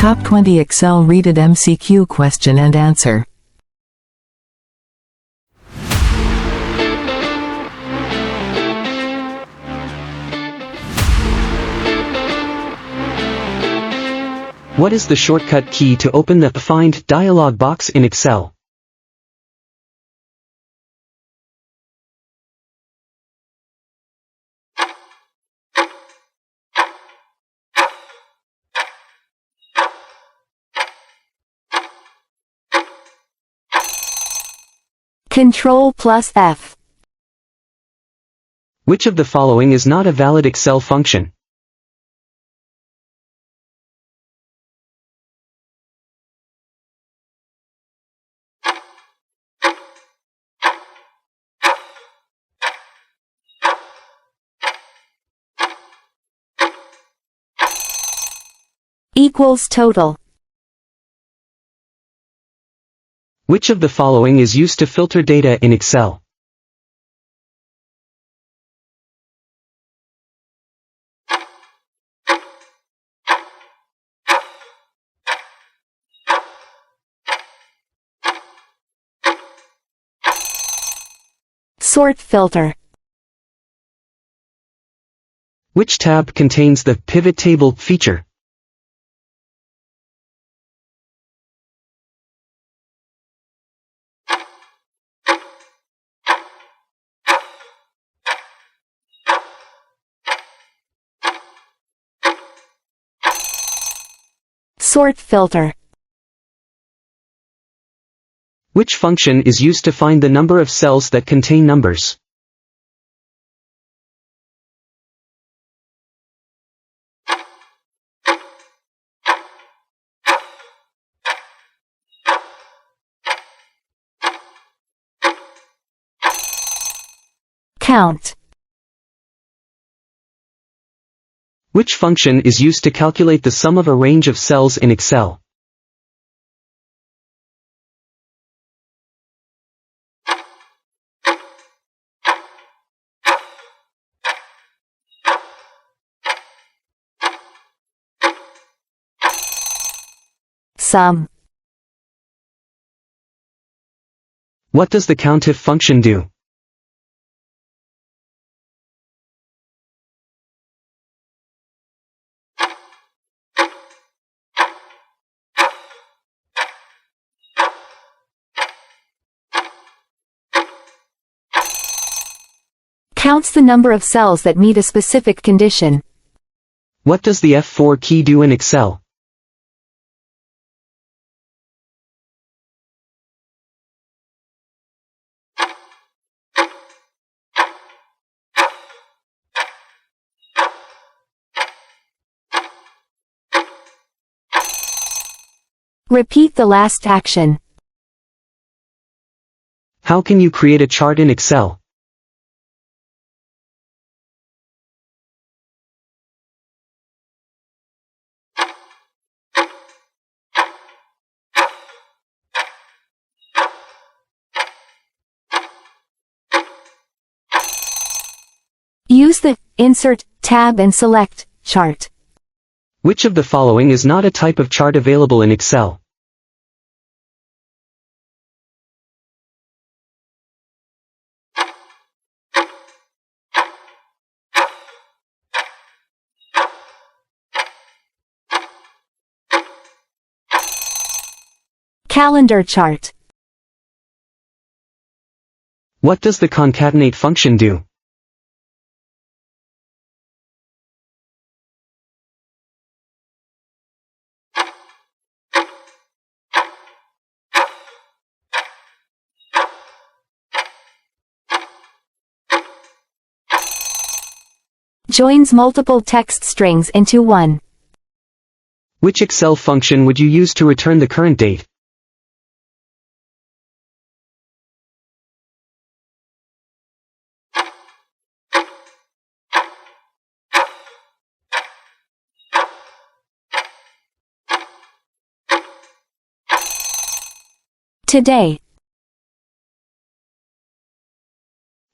Top 20 Excel Rated MCQ Question and Answer. What is the shortcut key to open the Find dialog box in Excel? Ctrl+F. Which of the following is not a valid Excel function? Equals total. Which of the following is used to filter data in Excel? Sort filter. Which tab contains the pivot table feature? Sort filter. Which function is used to find the number of cells that contain numbers? Count. Which function is used to calculate the sum of a range of cells in Excel? Sum. What does the COUNTIF function do? Counts the number of cells that meet a specific condition. What does the F4 key do in Excel? Repeat the last action. How can you create a chart in Excel? Use the Insert tab and select Chart. Which of the following is not a type of chart available in Excel? Calendar chart. What does the concatenate function do? Joins multiple text strings into one. Which Excel function would you use to return the current date? Today.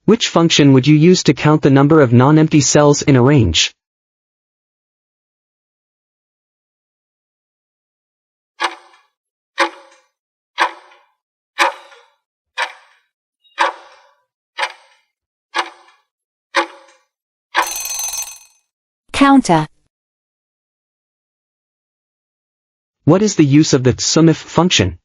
Which function would you use to count the number of non-empty cells in a range? Counter. What is the use of the sumif function?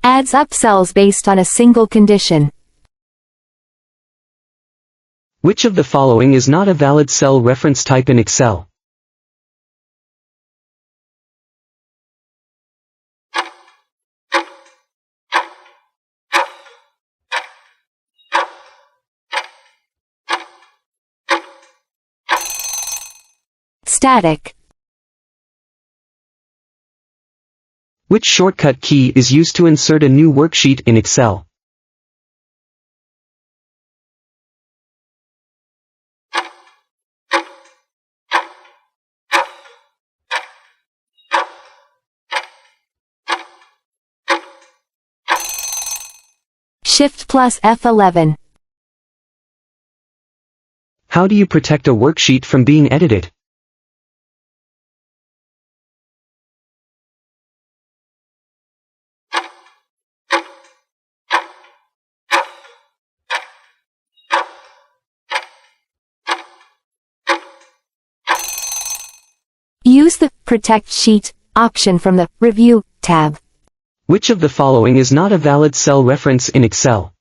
Adds up cells based on a single condition. Which of the following is not a valid cell reference type in Excel? Static. Which shortcut key is used to insert a new worksheet in Excel? Shift plus F11. How do you protect a worksheet from being edited? Use the Protect Sheet option from the Review tab. Which of the following is not a valid cell reference in Excel?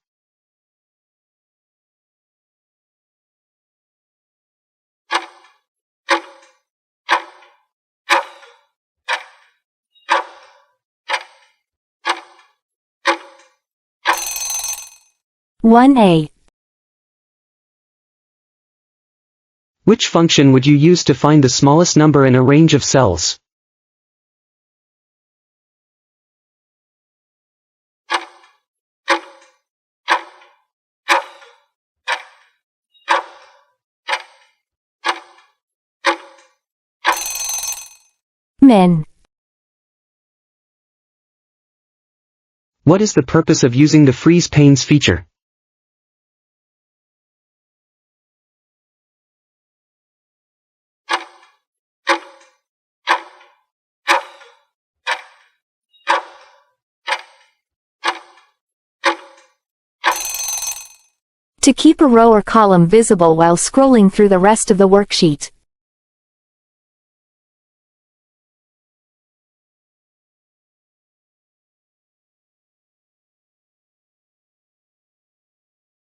One A. Which function would you use to find the smallest number in a range of cells? Min. What is the purpose of using the freeze panes feature? To keep a row or column visible while scrolling through the rest of the worksheet.